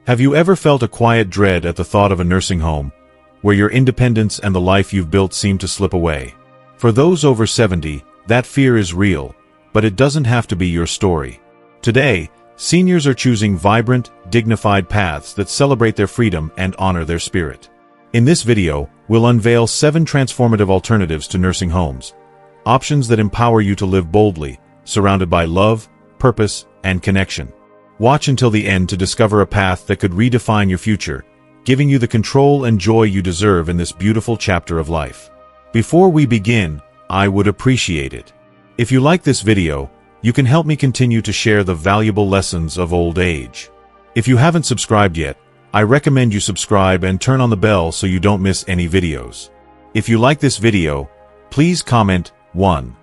Have you ever felt a quiet dread at the thought of a nursing home, where your independence and the life you've built seem to slip away? For those over 70, that fear is real, but it doesn't have to be your story. Today, seniors are choosing vibrant, dignified paths that celebrate their freedom and honor their spirit. In this video, we'll unveil 7 transformative alternatives to nursing homes, options that empower you to live boldly, surrounded by love, purpose, and connection. Watch until the end to discover a path that could redefine your future, giving you the control and joy you deserve in this beautiful chapter of life. Before we begin, I would appreciate it if you like this video. You can help me continue to share the valuable lessons of old age. If you haven't subscribed yet, I recommend you subscribe and turn on the bell so you don't miss any videos. If you like this video, please comment 1.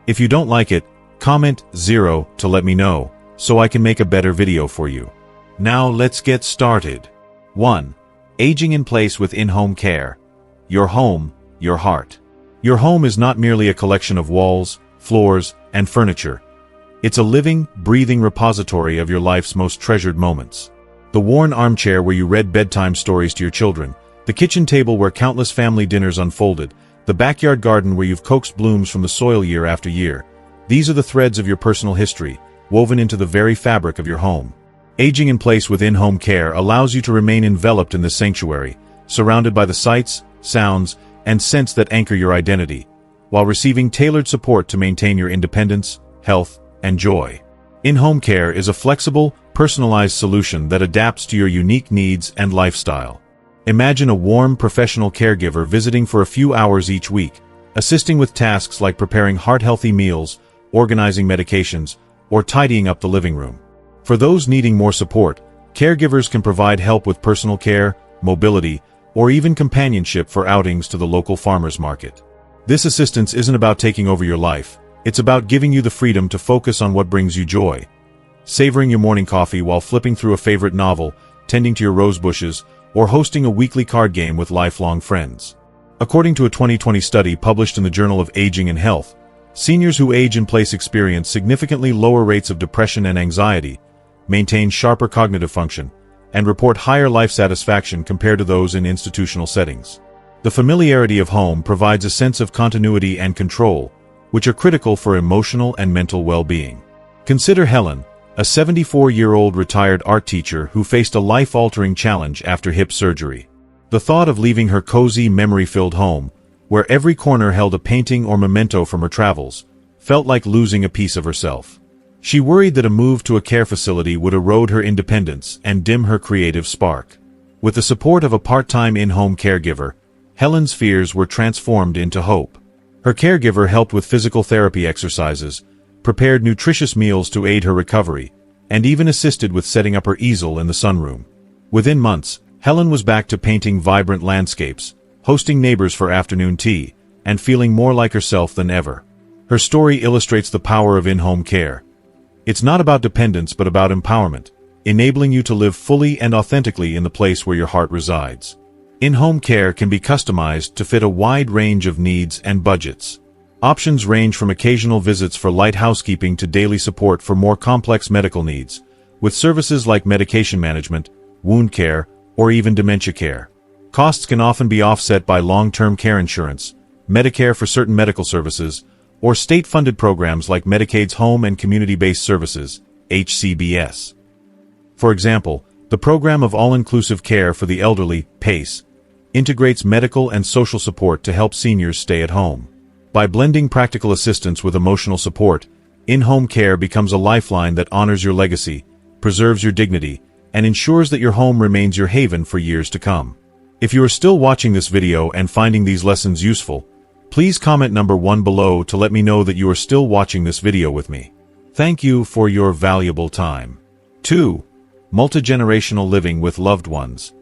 If you don't like it, comment 0 to let me know, so I can make a better video for you. Now let's get started. 1. Aging in place with in-home care. Your home, your heart. Your home is not merely a collection of walls, floors, and furniture. It's a living, breathing repository of your life's most treasured moments. The worn armchair where you read bedtime stories to your children, the kitchen table where countless family dinners unfolded, the backyard garden where you've coaxed blooms from the soil year after year. These are the threads of your personal history, woven into the very fabric of your home. Aging in place with in-home care allows you to remain enveloped in this sanctuary, surrounded by the sights, sounds, and scents that anchor your identity, while receiving tailored support to maintain your independence, health, and joy. In-home care is a flexible, personalized solution that adapts to your unique needs and lifestyle. Imagine a warm, professional caregiver visiting for a few hours each week, assisting with tasks like preparing heart-healthy meals, organizing medications, or tidying up the living room. For those needing more support, caregivers can provide help with personal care, mobility, or even companionship for outings to the local farmers market. This assistance isn't about taking over your life, it's about giving you the freedom to focus on what brings you joy. Savoring your morning coffee while flipping through a favorite novel, tending to your rose bushes, or hosting a weekly card game with lifelong friends. According to a 2020 study published in the Journal of Aging and Health, seniors who age in place experience significantly lower rates of depression and anxiety, maintain sharper cognitive function, and report higher life satisfaction compared to those in institutional settings. The familiarity of home provides a sense of continuity and control, which are critical for emotional and mental well-being. Consider Helen, a 74-year-old retired art teacher who faced a life-altering challenge after hip surgery. The thought of leaving her cozy, memory-filled home, where every corner held a painting or memento from her travels, felt like losing a piece of herself. She worried that a move to a care facility would erode her independence and dim her creative spark. With the support of a part-time in-home caregiver, Helen's fears were transformed into hope. Her caregiver helped with physical therapy exercises, prepared nutritious meals to aid her recovery, and even assisted with setting up her easel in the sunroom. Within months, Helen was back to painting vibrant landscapes, hosting neighbors for afternoon tea, and feeling more like herself than ever. Her story illustrates the power of in-home care. It's not about dependence but about empowerment, enabling you to live fully and authentically in the place where your heart resides. In-home care can be customized to fit a wide range of needs and budgets. Options range from occasional visits for light housekeeping to daily support for more complex medical needs, with services like medication management, wound care, or even dementia care. Costs can often be offset by long-term care insurance, Medicare for certain medical services, or state-funded programs like Medicaid's Home and Community-Based Services, HCBS. For example, the Program of All-Inclusive Care for the Elderly, PACE, integrates medical and social support to help seniors stay at home. By blending practical assistance with emotional support, in-home care becomes a lifeline that honors your legacy, preserves your dignity, and ensures that your home remains your haven for years to come. If you are still watching this video and finding these lessons useful, please comment number 1 below to let me know that you are still watching this video with me. Thank you for your valuable time. 2. Multigenerational living with loved ones.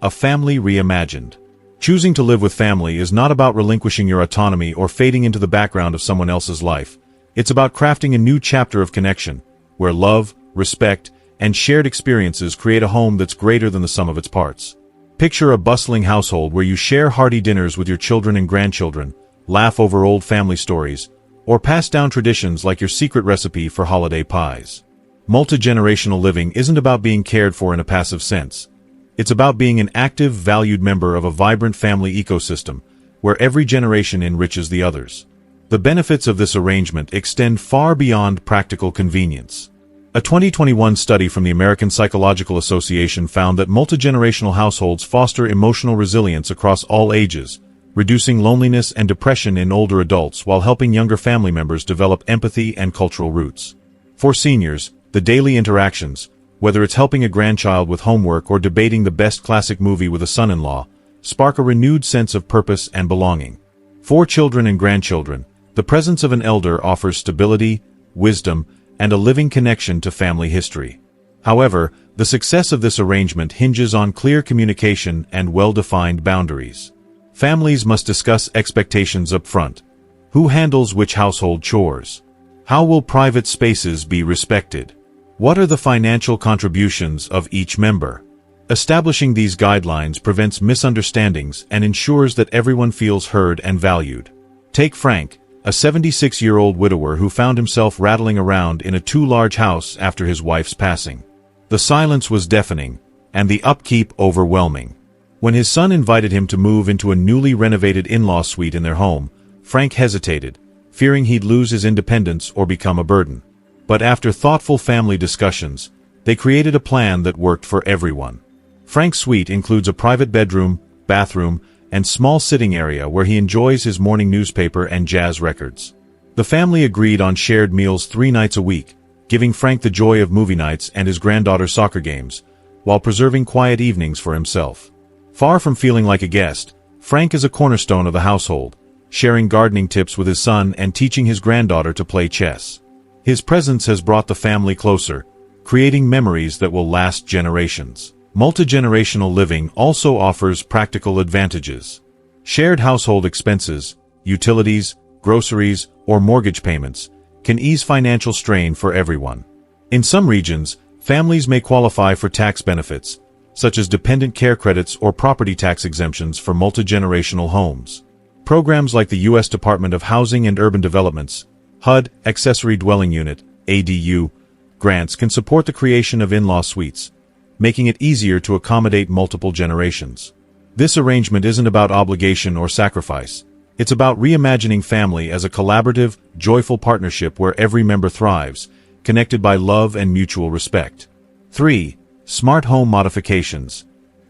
A family reimagined. Choosing to live with family is not about relinquishing your autonomy or fading into the background of someone else's life. It's about crafting a new chapter of connection, where love, respect, and shared experiences create a home that's greater than the sum of its parts. Picture a bustling household where you share hearty dinners with your children and grandchildren, laugh over old family stories, or pass down traditions like your secret recipe for holiday pies. Multigenerational living isn't about being cared for in a passive sense. It's about being an active, valued member of a vibrant family ecosystem, where every generation enriches the others. The benefits of this arrangement extend far beyond practical convenience. A 2021 study from the American Psychological Association found that multigenerational households foster emotional resilience across all ages, reducing loneliness and depression in older adults while helping younger family members develop empathy and cultural roots. For seniors, the daily interactions, whether it's helping a grandchild with homework or debating the best classic movie with a son-in-law, spark a renewed sense of purpose and belonging. For children and grandchildren, the presence of an elder offers stability, wisdom, and a living connection to family history. However, the success of this arrangement hinges on clear communication and well-defined boundaries. Families must discuss expectations up front. Who handles which household chores? How will private spaces be respected? What are the financial contributions of each member? Establishing these guidelines prevents misunderstandings and ensures that everyone feels heard and valued. Take Frank, a 76-year-old widower who found himself rattling around in a too-large house after his wife's passing. The silence was deafening, and the upkeep overwhelming. When his son invited him to move into a newly renovated in-law suite in their home, Frank hesitated, fearing he'd lose his independence or become a burden. But after thoughtful family discussions, they created a plan that worked for everyone. Frank's suite includes a private bedroom, bathroom, and small sitting area where he enjoys his morning newspaper and jazz records. The family agreed on shared meals 3 nights a week, giving Frank the joy of movie nights and his granddaughter's soccer games, while preserving quiet evenings for himself. Far from feeling like a guest, Frank is a cornerstone of the household, sharing gardening tips with his son and teaching his granddaughter to play chess. His presence has brought the family closer, creating memories that will last generations. Multigenerational living also offers practical advantages. Shared household expenses, utilities, groceries, or mortgage payments can ease financial strain for everyone. In some regions, families may qualify for tax benefits, such as dependent care credits or property tax exemptions for multigenerational homes. Programs like the U.S. Department of Housing and Urban Development's HUD Accessory Dwelling Unit (ADU) grants can support the creation of in-law suites, making it easier to accommodate multiple generations. This arrangement isn't about obligation or sacrifice. It's about reimagining family as a collaborative, joyful partnership where every member thrives, connected by love and mutual respect. 3. Smart home modifications.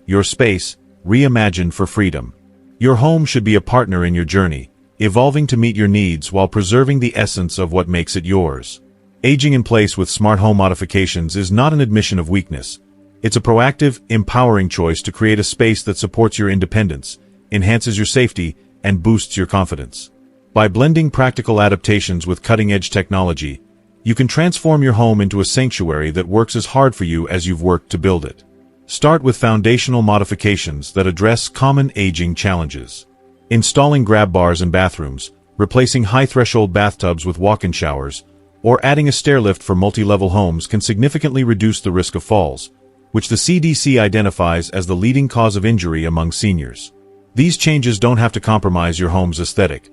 Your space, reimagined for freedom. Your home should be a partner in your journey, evolving to meet your needs while preserving the essence of what makes it yours. Aging in place with smart home modifications is not an admission of weakness. It's a proactive, empowering choice to create a space that supports your independence, enhances your safety, and boosts your confidence. By blending practical adaptations with cutting-edge technology, you can transform your home into a sanctuary that works as hard for you as you've worked to build it. Start with foundational modifications that address common aging challenges. Installing grab bars in bathrooms, replacing high-threshold bathtubs with walk-in showers, or adding a stair lift for multi-level homes can significantly reduce the risk of falls, which the CDC identifies as the leading cause of injury among seniors. These changes don't have to compromise your home's aesthetic.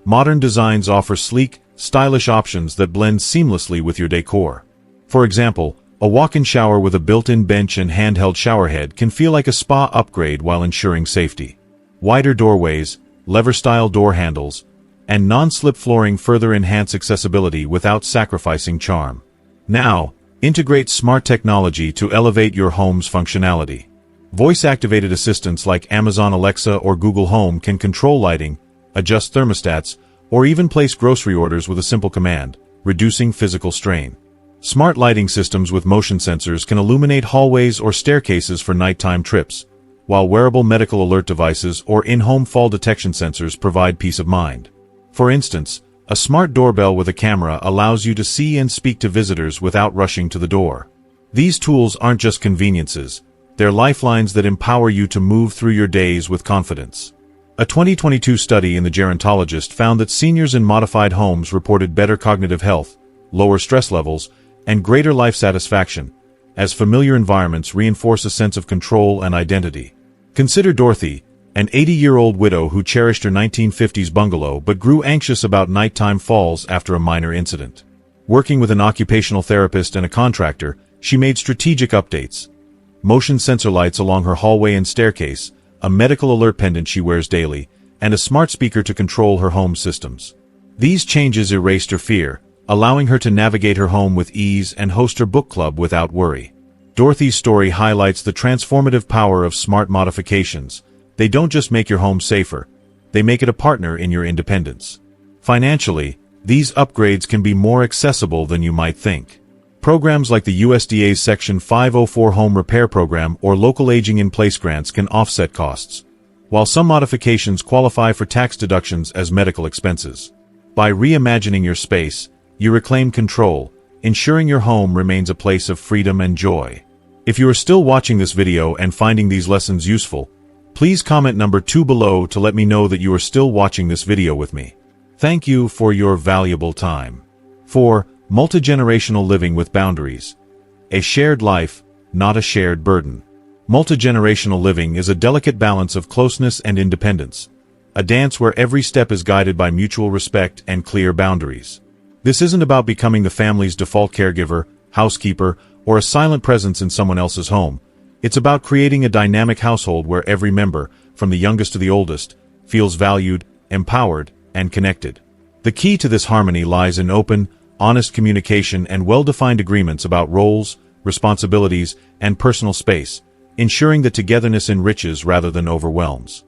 Modern designs offer sleek, stylish options that blend seamlessly with your decor. For example, a walk-in shower with a built-in bench and handheld showerhead can feel like a spa upgrade while ensuring safety. Wider doorways, lever-style door handles, and non-slip flooring further enhance accessibility without sacrificing charm. Now, integrate smart technology to elevate your home's functionality. Voice-activated assistants like Amazon Alexa or Google Home can control lighting, adjust thermostats, or even place grocery orders with a simple command, reducing physical strain. Smart lighting systems with motion sensors can illuminate hallways or staircases for nighttime trips, while wearable medical alert devices or in-home fall detection sensors provide peace of mind. For instance, a smart doorbell with a camera allows you to see and speak to visitors without rushing to the door. These tools aren't just conveniences, they're lifelines that empower you to move through your days with confidence. A 2022 study in The Gerontologist found that seniors in modified homes reported better cognitive health, lower stress levels, and greater life satisfaction, as familiar environments reinforce a sense of control and identity. Consider Dorothy, an 80-year-old widow who cherished her 1950s bungalow but grew anxious about nighttime falls after a minor incident. Working with an occupational therapist and a contractor, she made strategic updates. Motion sensor lights along her hallway and staircase, a medical alert pendant she wears daily, and a smart speaker to control her home systems. These changes erased her fear, allowing her to navigate her home with ease and host her book club without worry. Dorothy's story highlights the transformative power of smart modifications. They don't just make your home safer, they make it a partner in your independence. Financially, these upgrades can be more accessible than you might think. Programs like the USDA's Section 504 Home Repair Program or local aging-in-place grants can offset costs, while some modifications qualify for tax deductions as medical expenses. By reimagining your space, you reclaim control, ensuring your home remains a place of freedom and joy. If you are still watching this video and finding these lessons useful, please comment number 2 below to let me know that you are still watching this video with me. Thank you for your valuable time. 4. Multigenerational living with boundaries. A shared life, not a shared burden. Multigenerational living is a delicate balance of closeness and independence, a dance where every step is guided by mutual respect and clear boundaries. This isn't about becoming the family's default caregiver, housekeeper, or a silent presence in someone else's home. It's about creating a dynamic household where every member, from the youngest to the oldest, feels valued, empowered, and connected. The key to this harmony lies in open, honest communication and well-defined agreements about roles, responsibilities, and personal space, ensuring that togetherness enriches rather than overwhelms.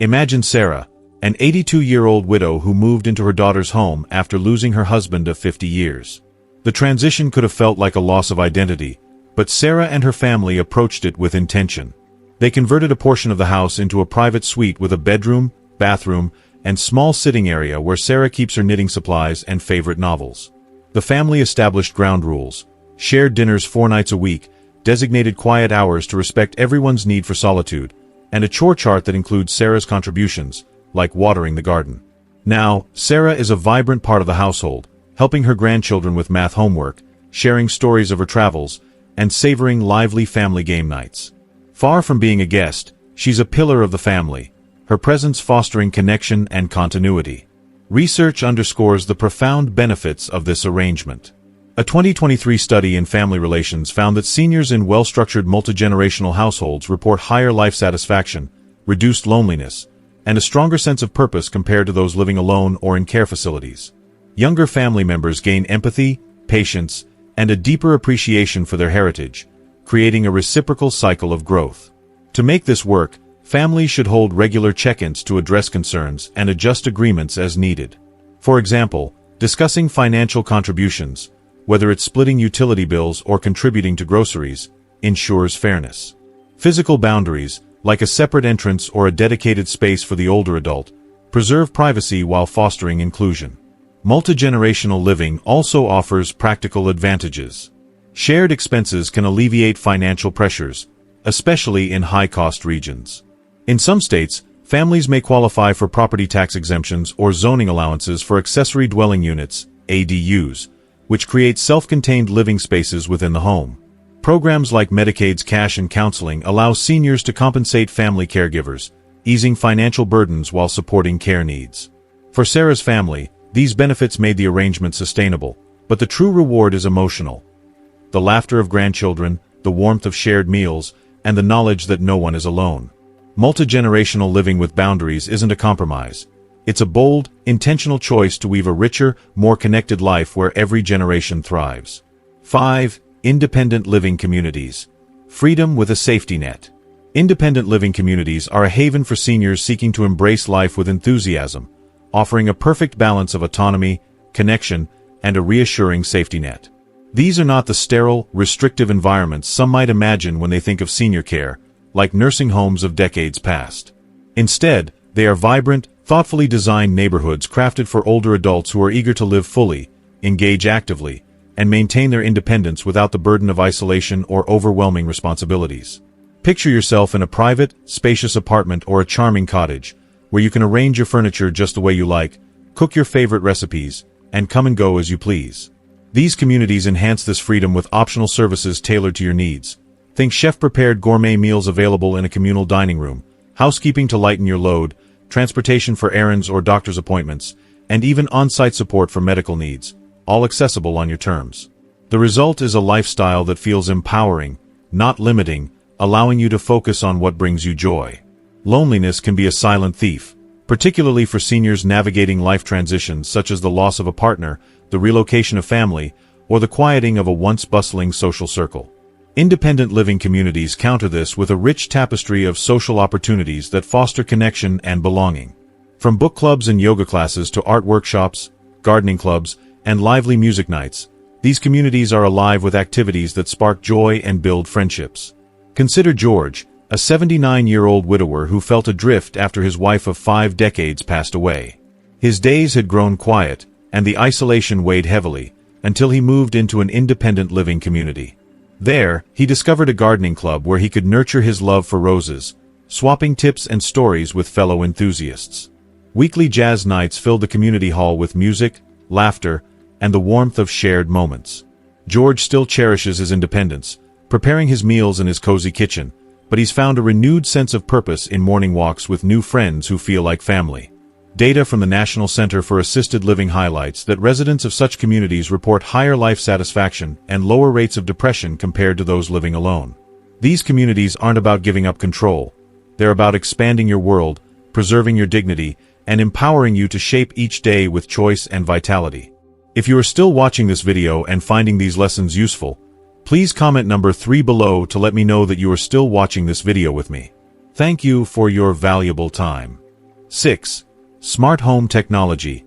Imagine Sarah, an 82-year-old widow who moved into her daughter's home after losing her husband of 50 years. The transition could have felt like a loss of identity, but Sarah and her family approached it with intention. They converted a portion of the house into a private suite with a bedroom, bathroom, and small sitting area where Sarah keeps her knitting supplies and favorite novels. The family established ground rules, shared dinners 4 nights a week, designated quiet hours to respect everyone's need for solitude, and a chore chart that includes Sarah's contributions, like watering the garden. Now, Sarah is a vibrant part of the household, helping her grandchildren with math homework, sharing stories of her travels, and savoring lively family game nights. Far from being a guest, she's a pillar of the family, her presence fostering connection and continuity. Research underscores the profound benefits of this arrangement. A 2023 study in family relations found that seniors in well-structured multigenerational households report higher life satisfaction, reduced loneliness, and a stronger sense of purpose compared to those living alone or in care facilities. Younger family members gain empathy, patience, and a deeper appreciation for their heritage, creating a reciprocal cycle of growth. To make this work, families should hold regular check-ins to address concerns and adjust agreements as needed. For example, discussing financial contributions, whether it's splitting utility bills or contributing to groceries, ensures fairness. Physical boundaries, like a separate entrance or a dedicated space for the older adult, preserve privacy while fostering inclusion. Multigenerational living also offers practical advantages. Shared expenses can alleviate financial pressures, especially in high-cost regions. In some states, families may qualify for property tax exemptions or zoning allowances for accessory dwelling units, ADUs, which create self-contained living spaces within the home. Programs like Medicaid's cash and counseling allow seniors to compensate family caregivers, easing financial burdens while supporting care needs. For Sarah's family, these benefits made the arrangement sustainable, but the true reward is emotional. The laughter of grandchildren, the warmth of shared meals, and the knowledge that no one is alone. Multigenerational living with boundaries isn't a compromise. It's a bold, intentional choice to weave a richer, more connected life where every generation thrives. 5. Independent living communities. Freedom with a safety net. Independent living communities are a haven for seniors seeking to embrace life with enthusiasm, offering a perfect balance of autonomy, connection, and a reassuring safety net. These are not the sterile, restrictive environments some might imagine when they think of senior care, like nursing homes of decades past. Instead, they are vibrant, thoughtfully designed neighborhoods crafted for older adults who are eager to live fully, engage actively, and maintain their independence without the burden of isolation or overwhelming responsibilities. Picture yourself in a private, spacious apartment or a charming cottage, where you can arrange your furniture just the way you like, cook your favorite recipes, and come and go as you please. These communities enhance this freedom with optional services tailored to your needs. Think chef-prepared gourmet meals available in a communal dining room, housekeeping to lighten your load, transportation for errands or doctor's appointments, and even on-site support for medical needs, all accessible on your terms. The result is a lifestyle that feels empowering, not limiting, allowing you to focus on what brings you joy. Loneliness can be a silent thief, particularly for seniors navigating life transitions such as the loss of a partner, the relocation of family, or the quieting of a once bustling social circle. Independent living communities counter this with a rich tapestry of social opportunities that foster connection and belonging. From book clubs and yoga classes to art workshops, gardening clubs, and lively music nights, these communities are alive with activities that spark joy and build friendships. Consider George, a 79-year-old widower who felt adrift after his wife of 5 decades passed away. His days had grown quiet, and the isolation weighed heavily, until he moved into an independent living community. There, he discovered a gardening club where he could nurture his love for roses, swapping tips and stories with fellow enthusiasts. Weekly jazz nights filled the community hall with music, laughter, and the warmth of shared moments. George still cherishes his independence, preparing his meals in his cozy kitchen, but he's found a renewed sense of purpose in morning walks with new friends who feel like family. Data from the National Center for Assisted Living highlights that residents of such communities report higher life satisfaction and lower rates of depression compared to those living alone. These communities aren't about giving up control. They're about expanding your world, preserving your dignity, and empowering you to shape each day with choice and vitality. If you are still watching this video and finding these lessons useful, please comment number 3 below to let me know that you are still watching this video with me. Thank you for your valuable time. 6. Smart home technology.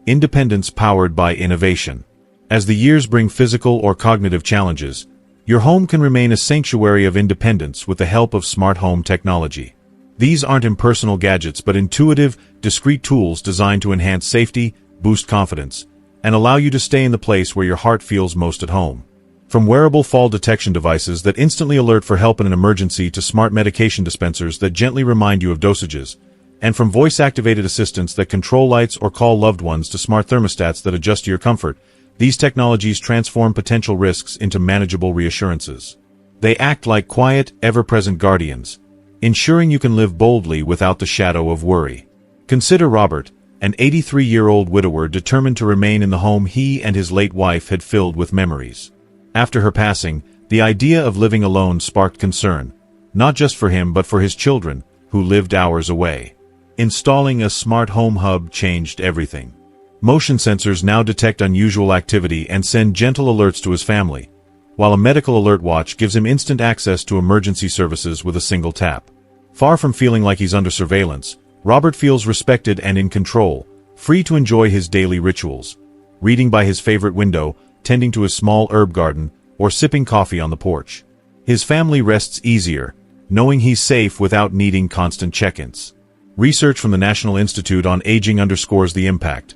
Independence powered by innovation. As the years bring physical or cognitive challenges, your home can remain a sanctuary of independence with the help of smart home technology. These aren't impersonal gadgets but intuitive, discreet tools designed to enhance safety, boost confidence, and allow you to stay in the place where your heart feels most at home. From wearable fall detection devices that instantly alert for help in an emergency to smart medication dispensers that gently remind you of dosages, and from voice-activated assistants that control lights or call loved ones to smart thermostats that adjust to your comfort, these technologies transform potential risks into manageable reassurances. They act like quiet, ever-present guardians, ensuring you can live boldly without the shadow of worry. Consider Robert, an 83-year-old widower determined to remain in the home he and his late wife had filled with memories. After her passing, the idea of living alone sparked concern, not just for him but for his children, who lived hours away. Installing a smart home hub changed everything. Motion sensors now detect unusual activity and send gentle alerts to his family, while a medical alert watch gives him instant access to emergency services with a single tap. Far from feeling like he's under surveillance, Robert feels respected and in control, free to enjoy his daily rituals, reading by his favorite window, tending to his small herb garden, or sipping coffee on the porch. His family rests easier, knowing he's safe without needing constant check-ins. Research from the National Institute on Aging underscores the impact.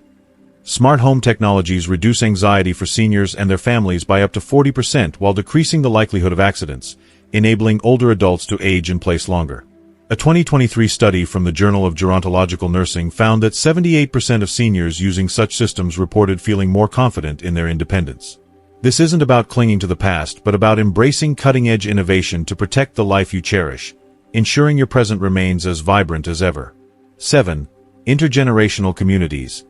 Smart home technologies reduce anxiety for seniors and their families by up to 40% while decreasing the likelihood of accidents, enabling older adults to age in place longer. A 2023 study from the Journal of Gerontological Nursing found that 78% of seniors using such systems reported feeling more confident in their independence. This isn't about clinging to the past, but about embracing cutting-edge innovation to protect the life you cherish, ensuring your present remains as vibrant as ever. 7. Intergenerational communities.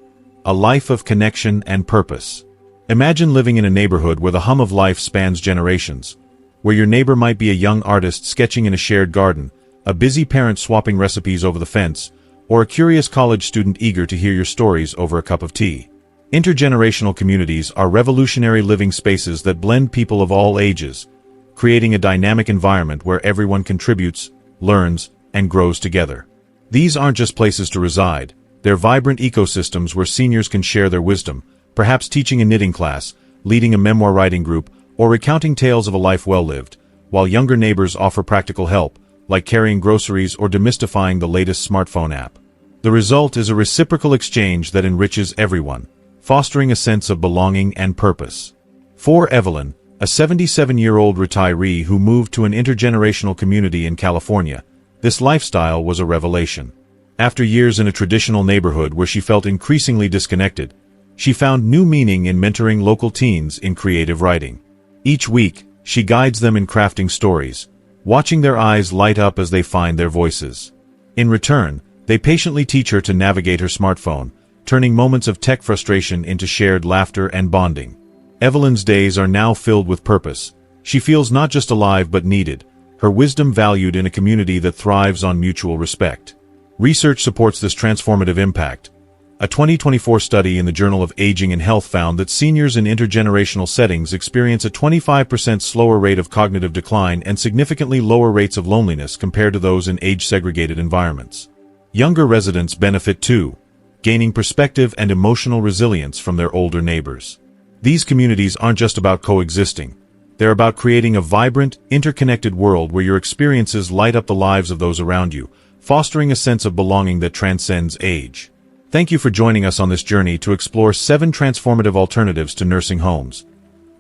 A life of connection and purpose. Imagine living in a neighborhood where the hum of life spans generations, where your neighbor might be a young artist sketching in a shared garden, a busy parent swapping recipes over the fence, or a curious college student eager to hear your stories over a cup of tea. Intergenerational communities are revolutionary living spaces that blend people of all ages, creating a dynamic environment where everyone contributes, learns, and grows together. These aren't just places to reside, they're vibrant ecosystems where seniors can share their wisdom, perhaps teaching a knitting class, leading a memoir writing group, or recounting tales of a life well lived, while younger neighbors offer practical help, like carrying groceries or demystifying the latest smartphone app. The result is a reciprocal exchange that enriches everyone, fostering a sense of belonging and purpose. For Evelyn, a 77-year-old retiree who moved to an intergenerational community in California, this lifestyle was a revelation. After years in a traditional neighborhood where she felt increasingly disconnected, she found new meaning in mentoring local teens in creative writing. Each week, she guides them in crafting stories, watching their eyes light up as they find their voices. In return, they patiently teach her to navigate her smartphone, turning moments of tech frustration into shared laughter and bonding. Evelyn's days are now filled with purpose. She feels not just alive but needed, her wisdom valued in a community that thrives on mutual respect. Research supports this transformative impact. A 2024 study in the Journal of Aging and Health found that seniors in intergenerational settings experience a 25% slower rate of cognitive decline and significantly lower rates of loneliness compared to those in age-segregated environments. Younger residents benefit too, gaining perspective and emotional resilience from their older neighbors. These communities aren't just about coexisting. They're about creating a vibrant, interconnected world where your experiences light up the lives of those around you, fostering a sense of belonging that transcends age. Thank you for joining us on this journey to explore 7 transformative alternatives to nursing homes.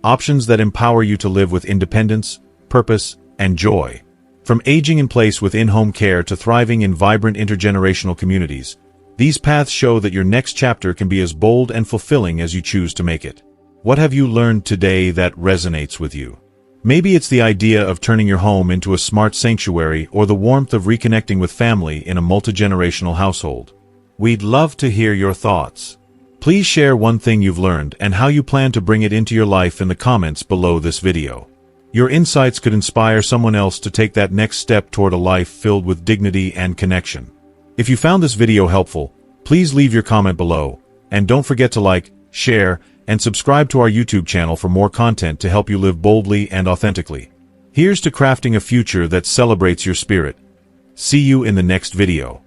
Options that empower you to live with independence, purpose, and joy. From aging in place with in-home care to thriving in vibrant intergenerational communities, these paths show that your next chapter can be as bold and fulfilling as you choose to make it. What have you learned today that resonates with you? Maybe it's the idea of turning your home into a smart sanctuary or the warmth of reconnecting with family in a multigenerational household. We'd love to hear your thoughts. Please share one thing you've learned and how you plan to bring it into your life in the comments below this video. Your insights could inspire someone else to take that next step toward a life filled with dignity and connection. If you found this video helpful, please leave your comment below, and don't forget to like, share, and subscribe to our YouTube channel for more content to help you live boldly and authentically. Here's to crafting a future that celebrates your spirit. See you in the next video.